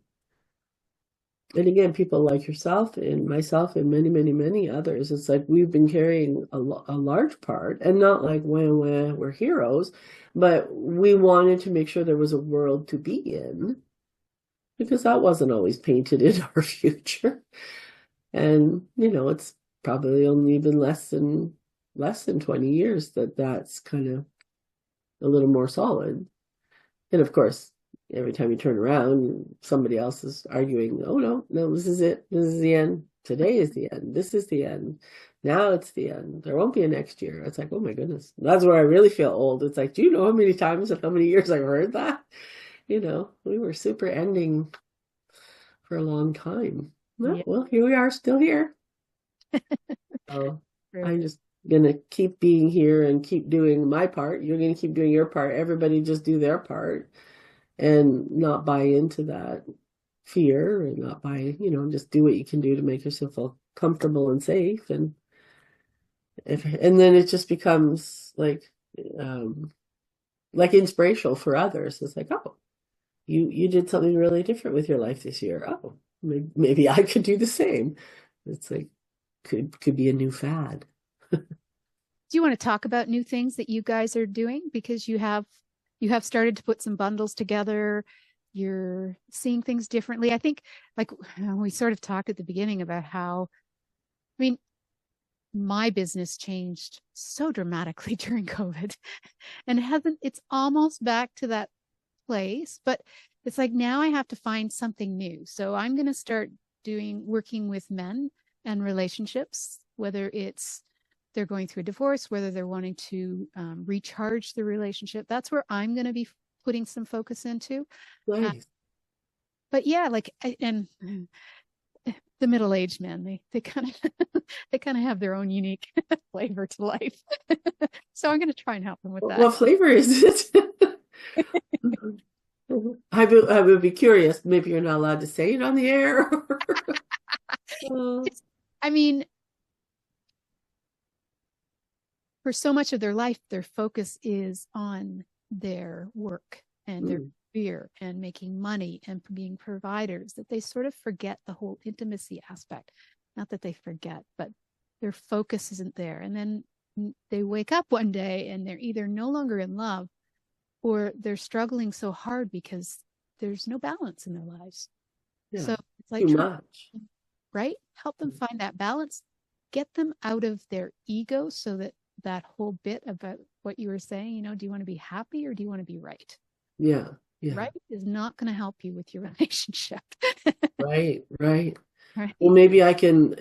And again, people like yourself and myself and many, many, many others, it's like we've been carrying a large part, and not like when we're heroes, but we wanted to make sure there was a world to be in, because that wasn't always painted in our future. And, it's probably only been less than 20 years that's kind of a little more solid. And of course, every time you turn around, somebody else is arguing, oh, no, this is it. This is the end. Today is the end. This is the end. Now it's the end. There won't be a next year. It's like, oh my goodness. That's where I really feel old. It's like, do you know how many times and how many years I've heard that? We were super ending for a long time. Well, here we are, still here. So I'm just gonna keep being here and keep doing my part. You're gonna keep doing your part. Everybody just do their part and not buy into that fear, and not buy, just do what you can do to make yourself feel comfortable and safe. And then it just becomes like inspirational for others. It's like, oh, you did something really different with your life this year. Oh, maybe I could do the same. It's like could be a new fad. Do you want to talk about new things that you guys are doing? Because you have started to put some bundles together. You're seeing things differently. I think, like, we sort of talked at the beginning about how, my business changed so dramatically during COVID, and it's almost back to that place, but it's like now I have to find something new. So I'm going to start working with men and relationships, whether it's they're going through a divorce, whether they're wanting to recharge the relationship. That's where I'm going to be putting some focus into. Nice. But yeah, and the middle-aged men, they kind of have their own unique flavor to life. So I'm going to try and help them with that. What flavor is it? I would be curious. Maybe you're not allowed to say it on the air. For so much of their life, their focus is on their work and their career and making money and being providers, that they sort of forget the whole intimacy aspect. Not that they forget, but their focus isn't there. And then they wake up one day and they're either no longer in love, or they're struggling so hard because there's no balance in their lives. Yeah, so it's like, too much. Right? Help them find that balance, get them out of their ego, so that whole bit about what you were saying, do you want to be happy or do you want to be right? Yeah. Right is not going to help you with your relationship. Right. Well, maybe I can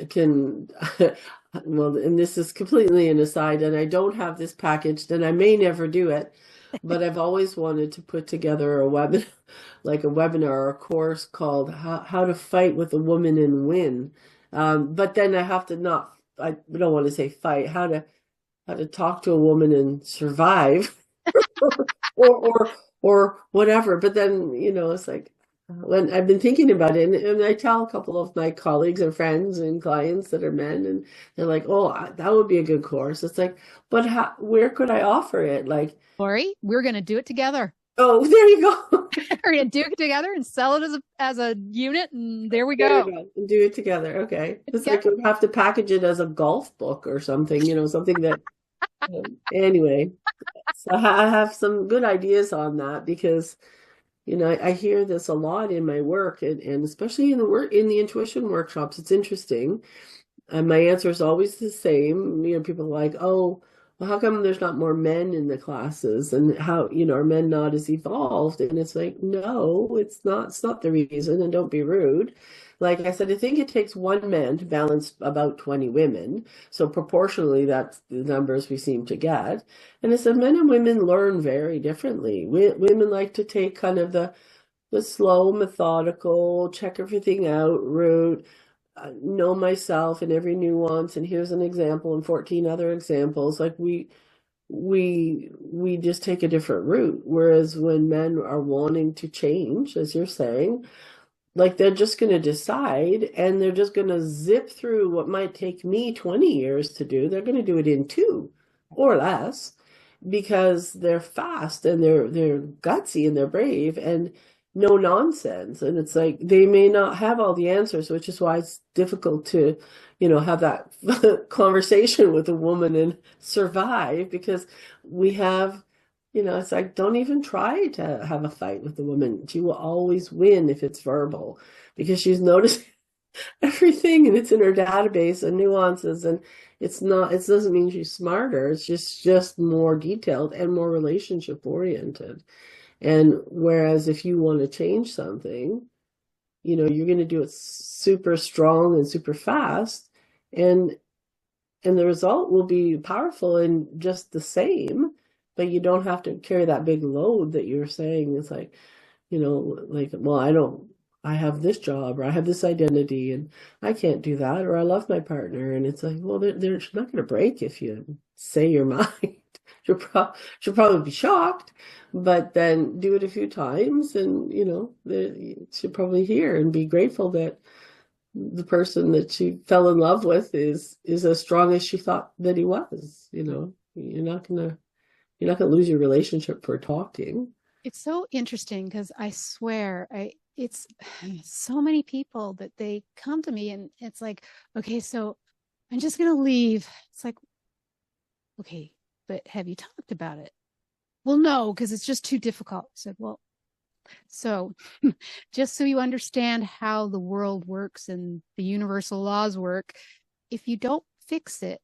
well, and this is completely an aside, and I don't have this packaged, and I may never do it, but I've always wanted to put together a webinar or a course called how to fight with a woman and win. But then I have to I don't want to say fight, how to how to talk to a woman and survive or whatever. But then, it's like when I've been thinking about it, and I tell a couple of my colleagues and friends and clients that are men, and they're like, "Oh, that would be a good course." It's like, but where could I offer it? Like, Lori, we're going to do it together. oh, there you go. We're going to do it together and sell it as a unit, and there we There go. you go. And do it together. Okay. It's like we have to package it as a golf book or something, something that, anyway. So I have some good ideas on that because, I hear this a lot in my work and especially in the intuition workshops. It's interesting. And my answer is always the same. People are like, oh, well, how come there's not more men in the classes? And how, are men not as evolved? And it's like, no, it's not the reason. And don't be rude. Like I said, I think it takes one man to balance about 20 women. So proportionally, that's the numbers we seem to get. And I said, men and women learn very differently. Women like to take kind of the slow, methodical, check everything out route, know myself in every nuance, and here's an example and 14 other examples. Like we just take a different route. Whereas when men are wanting to change, as you're saying, like they're just going to decide and they're just going to zip through what might take me 20 years to do. They're going to do it in 2 or less because they're fast and they're gutsy and they're brave and no nonsense. And it's like they may not have all the answers, which is why it's difficult to, have that conversation with a woman and survive because we have, it's like don't even try to have a fight with the woman. She will always win if it's verbal because she's noticing everything and it's in her database and nuances, and it doesn't mean she's smarter. It's just more detailed and more relationship oriented. And whereas if you want to change something, you're going to do it super strong and super fast, and the result will be powerful and just the same, but you don't have to carry that big load that you're saying. It's like, like, well, I have this job or I have this identity and I can't do that, or I love my partner. And it's like, well, they're not going to break if you say your mind. She'll probably be shocked, but then do it a few times and, she'll probably hear and be grateful that the person that she fell in love with is as strong as she thought that he was. You're not gonna lose your relationship for talking. It's so interesting because I swear it's so many people that they come to me and it's like, okay, so I'm just gonna leave. It's like, okay, but have you talked about it? Well, no, because it's just too difficult. I said, well, so just so you understand how the world works and the universal laws work, if you don't fix it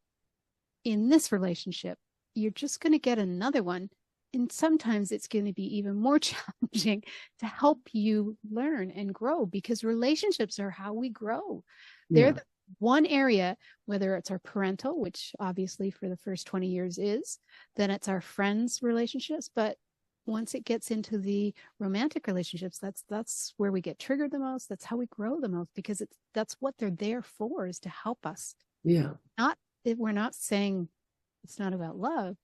in this relationship, you're just going to get another one. And sometimes it's going to be even more challenging to help you learn and grow because relationships are how we grow. They're the one area, whether it's our parental, which obviously for the first 20 years is, then it's our friends' relationships. But once it gets into the romantic relationships, that's where we get triggered the most. That's how we grow the most because that's what they're there for, is to help us. Yeah. We're not saying it's not about love.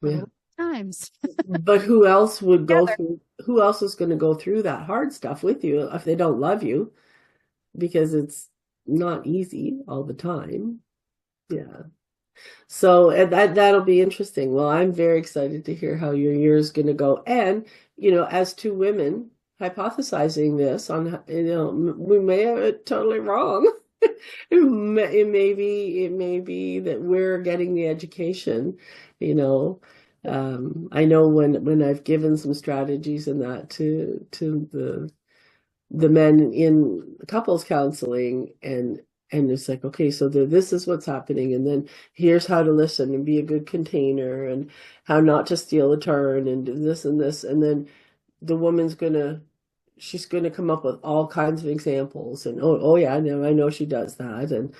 Yeah. Times. But who else is going to go through that hard stuff with you if they don't love you? Because it's not easy all the time. Yeah. So that'll be interesting. Well, I'm very excited to hear how your year is going to go. And, as 2 women hypothesizing this on, we may have it totally wrong. It may be that we're getting the education, I know when I've given some strategies in that to the men in couples counseling and it's like, okay, so this is what's happening. And then here's how to listen and be a good container and how not to steal a turn and do this and this. And then the woman's she's going to come up with all kinds of examples. And, oh yeah, I know she does that. And,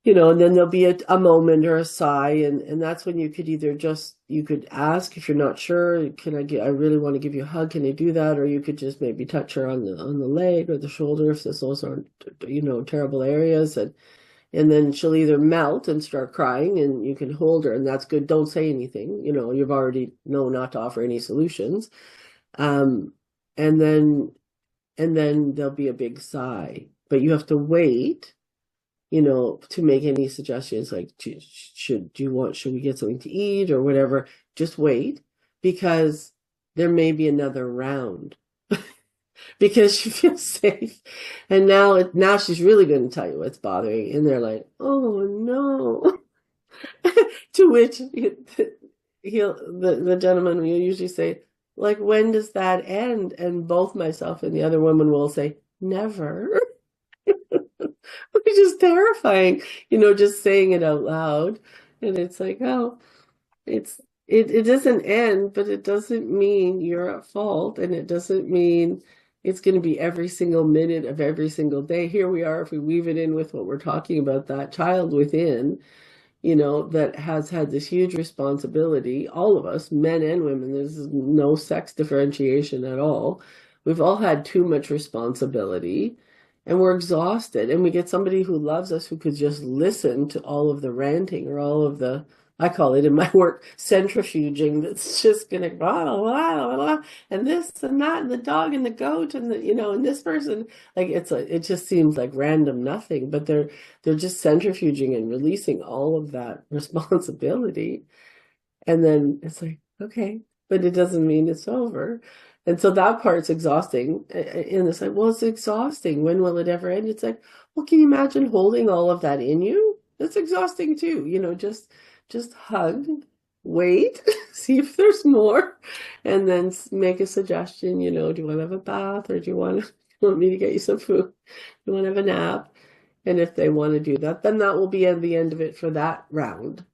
and then there'll be a moment or a sigh. And that's when you could you could ask if you're not sure, I really want to give you a hug. Can I do that? Or you could just maybe touch her on the leg or the shoulder if those aren't, terrible areas. And then she'll either melt and start crying and you can hold her and that's good. Don't say anything. You've already know not to offer any solutions. Um, and then there'll be a big sigh, but you have to wait, to make any suggestions like should we get something to eat or whatever. Just wait because there may be another round because she feels safe. And now she's really going to tell you what's bothering. And they're like, oh no. To which the gentleman will usually say, like, when does that end? And both myself and the other woman will say, never. Which is terrifying, just saying it out loud. And it's like, oh, it doesn't end, but it doesn't mean you're at fault, and it doesn't mean it's going to be every single minute of every single day. Here we are, if we weave it in with what we're talking about, that child within, that has had this huge responsibility, all of us, men and women, there's no sex differentiation at all. We've all had too much responsibility and we're exhausted. And we get somebody who loves us who could just listen to all of the ranting or all of the, I call it in my work, centrifuging, that's just going to blah, blah, blah, and this and that, and the dog and the goat and and this person, like it just seems like random nothing, but they're just centrifuging and releasing all of that responsibility. And then it's like, okay, but it doesn't mean it's over. And so that part's exhausting. And it's like, well, it's exhausting. When will it ever end? It's like, well, can you imagine holding all of that in you? That's exhausting too. Just hug, wait, see if there's more, and then make a suggestion. Do you want to have a bath, or do you want me to get you some food? Do you want to have a nap? And if they want to do that, then that will be at the end of it for that round.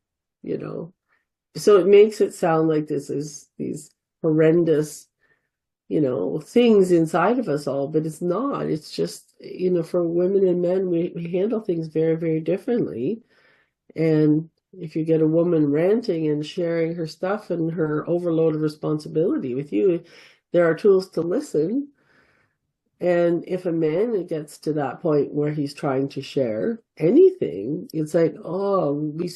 So it makes it sound like this is these horrendous, things inside of us all, but it's not. It's just, for women and men, we handle things very, very differently. And if you get a woman ranting and sharing her stuff and her overload of responsibility with you, there are tools to listen. And if a man gets to that point where he's trying to share anything, it's like, oh, we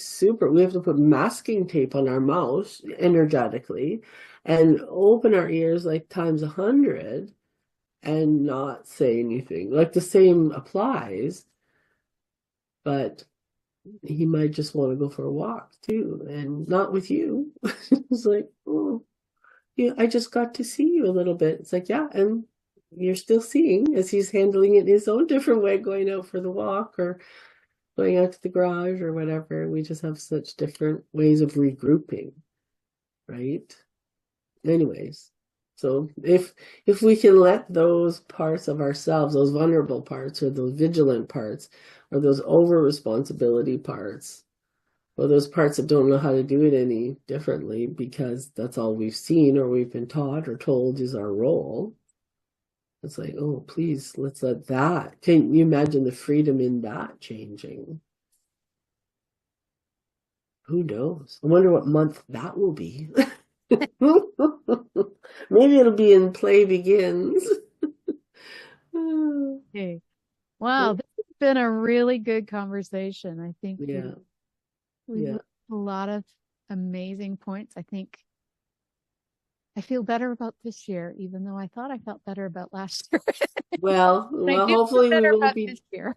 have to put masking tape on our mouth energetically and open our ears like times 100 and not say anything. Like the same applies, but he might just want to go for a walk too, and not with you. It's like, oh, yeah, I just got to see you a little bit. It's like, yeah, and you're still seeing as he's handling it in his own different way, going out for the walk or going out to the garage or whatever. We just have such different ways of regrouping, right? Anyways, so if we can let those parts of ourselves, those vulnerable parts or those vigilant parts or those over responsibility parts, or those parts that don't know how to do it any differently because that's all we've seen or we've been taught or told is our role. It's like, oh, please, let's let that. Can you imagine the freedom in that changing? Who knows? I wonder what month that will be. Maybe it'll be in Play Begins. Okay. Wow, this has been a really good conversation. I think we have a lot of amazing points. I think I feel better about this year, even though I thought I felt better about last year. Well, hopefully we won't be this year.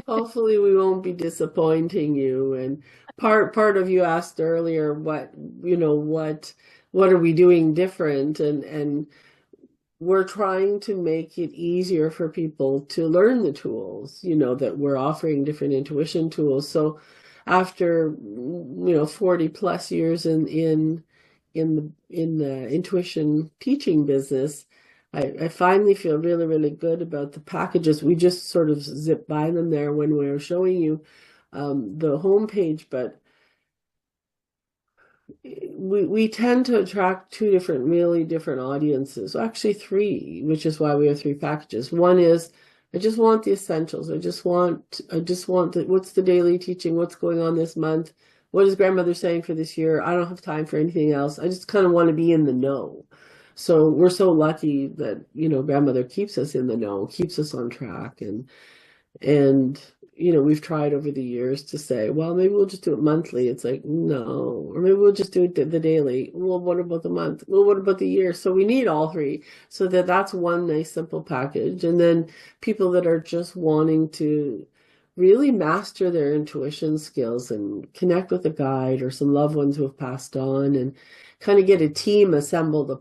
Hopefully we won't be disappointing you. And part of you asked earlier what are we doing different, and we're trying to make it easier for people to learn the tools, that we're offering different intuition tools. So after 40 plus years in the intuition teaching business, I finally feel really, really good about the packages. We just sort of zip by them there when we were showing you the homepage, but we tend to attract two really different audiences. Actually three, which is why we have three packages. One is, I just want the essentials. I just want what's the daily teaching? What's going on this month? What is grandmother saying for this year? I don't have time for anything else. I just kind of want to be in the know. So we're so lucky that, grandmother keeps us in the know, keeps us on track. And, we've tried over the years to say, well, maybe we'll just do it monthly. It's like, no, or maybe we'll just do it the daily. Well, what about the month? Well, what about the year? So we need all three. So that's one nice simple package. And then people that are just wanting to really master their intuition skills and connect with a guide or some loved ones who have passed on, and kind of get a team assembled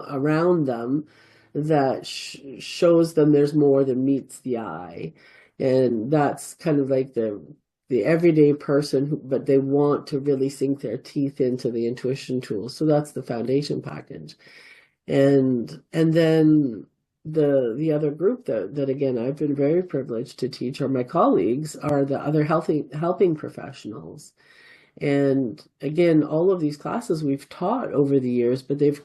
around them that shows them there's more than meets the eye. And that's kind of like the everyday person but they want to really sink their teeth into the intuition tools. So that's the foundation package. And then the other group that again I've been very privileged to teach, or my colleagues, are the other helping professionals. And again, all of these classes we've taught over the years, but they've,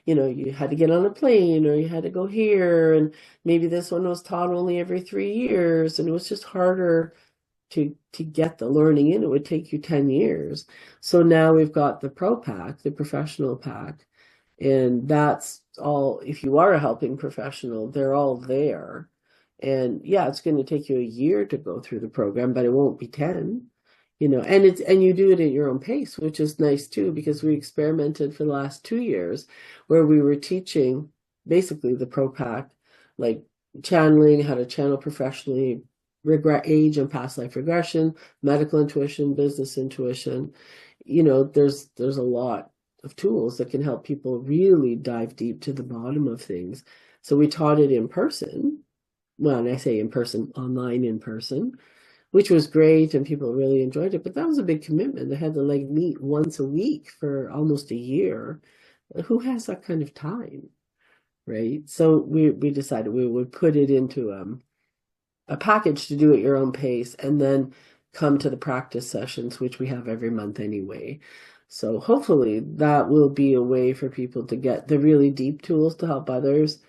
you had to get on a plane or you had to go here. And maybe this one was taught only every 3 years. And it was just harder to get the learning in. It would take you 10 years. So now we've got the pro pack, the professional pack. And that's all, if you are a helping professional, they're all there. And yeah, it's going to take you a year to go through the program, but it won't be 10. And you do it at your own pace, which is nice too, because we experimented for the last 2 years where we were teaching basically the pro pack, like channeling, how to channel professionally, age and past life regression, medical intuition, business intuition. There's a lot of tools that can help people really dive deep to the bottom of things. So we taught it in person. Well, and I say in person, online in person, which was great and people really enjoyed it. But that was a big commitment. They had to meet once a week for almost a year. Who has that kind of time, right? So we decided we would put it into a package to do at your own pace, and then come to the practice sessions, which we have every month anyway. So hopefully that will be a way for people to get the really deep tools to help others.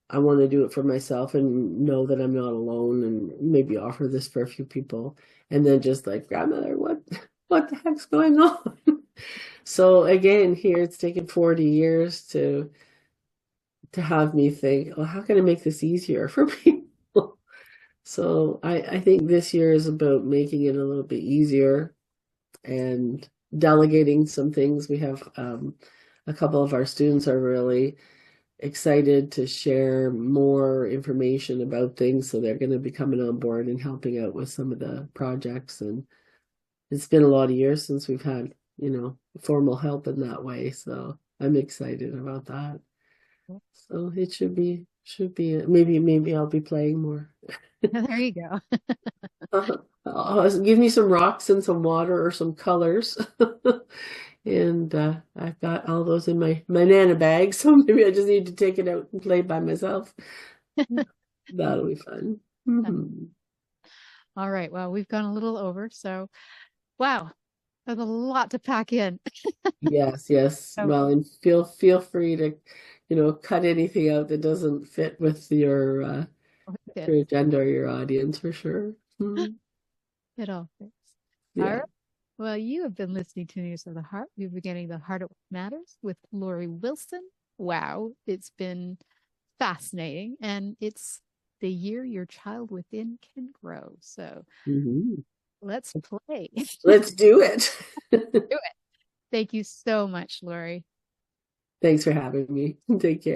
I want to do it for myself and know that I'm not alone, and maybe offer this for a few people, and then just like, grandmother, what the heck's going on? So again, here it's taken 40 years to have me think, well, how can I make this easier for people? So I think this year is about making it a little bit easier and delegating some things. We have a couple of our students are really excited to share more information about things, so they're going to be coming on board and helping out with some of the projects. And it's been a lot of years since we've had formal help in that way, so I'm excited about that. So it should be maybe I'll be playing more. There you go. Give me some rocks and some water or some colors. And I've got all those in my nana bag, so maybe I just need to take it out and play by myself. That'll be fun. Mm-hmm. All right. Well, we've gone a little over, so wow, there's a lot to pack in. Yes. Well, and feel free to, cut anything out that doesn't fit with your agenda or your audience, for sure. Mm-hmm. It all fits. Yeah. All right. Well, you have been listening to News of the Heart. We've been getting the heart of what matters with Laurie Wilson. Wow, it's been fascinating, and it's the year your child within can grow. So let's play. Let's do it. Do it. Thank you so much, Laurie. Thanks for having me. Take care.